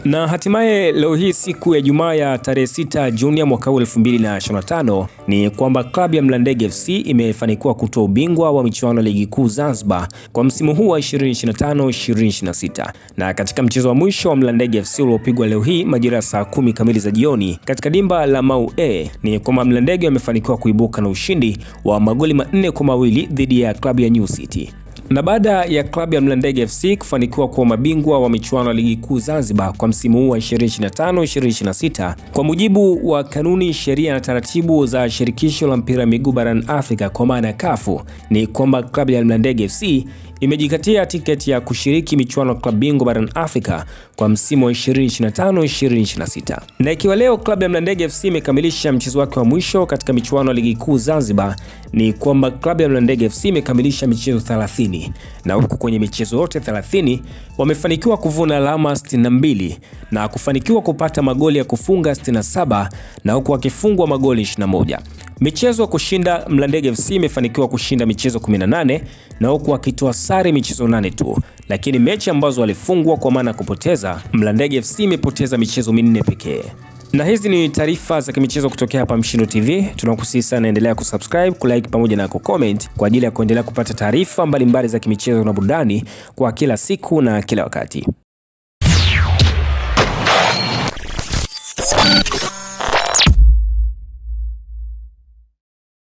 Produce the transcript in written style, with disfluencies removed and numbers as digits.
Na hatimaye leo hii siku ya Ijumaa ya tarehe 6 Juni mwaka 2025 ni kwamba klabu ya Mlandege FC imefanikiwa kutoa ubingwa wa michuano ya ligi kuu Zanzibar kwa msimu huu wa 2025-2026. Na katika mchezo wa mwisho wa Mlandege FC uliopigwa leo hii majira ya saa 10 kamili za jioni katika dimba la Mau A, ni kwamba Mlandege wamefanikiwa kuibuka na ushindi wa magoli 4-2 dhidi ya klabu ya New City. Na baada ya klabu ya Mlandege FC kufanikiwa kuwa mabingwa wa michuano ya ligi kuu Zanzibar kwa msimu huu wa 2025-2026, kwa mujibu wa kanuni, sheria na taratibu za shirikisho la mpira miguu barani Afrika kwa maana ya CAF, ni kwamba klabu ya Mlandege FC imejikatia tiketi ya kushiriki michuano ya klabu bingwa barani Afrika kwa msimu wa 2025-2026. Na ikiwa leo klabu ya Mlandege FC imekamilisha mchezo wake wa mwisho katika michuano ya ligi kuu Zanzibar, ni kwamba klabu ya Mlandege FC imekamilisha michezo 30, na huku kwenye michezo yote 30 wamefanikiwa kuvuna alama 62 na kufanikiwa kupata magoli ya kufunga 67 na huku wakifungwa magoli 21. Michezo kushinda, Mlandege FC imefanikiwa kushinda michezo 18 na huku wakitoa sare michezo 8 tu, lakini mechi ambazo walifungwa kwa maana kupoteza, Mlandege FC imepoteza michezo 4 pekee. Na hizi ni taarifa za kimichezo kutokea hapa Mshindo TV. Tunakusihi sana endelea kusubscribe, kulike pamoja na kucomment kwa ajili ya kuendelea kupata taarifa mbalimbali za kimichezo na burudani kwa kila siku na kila wakati.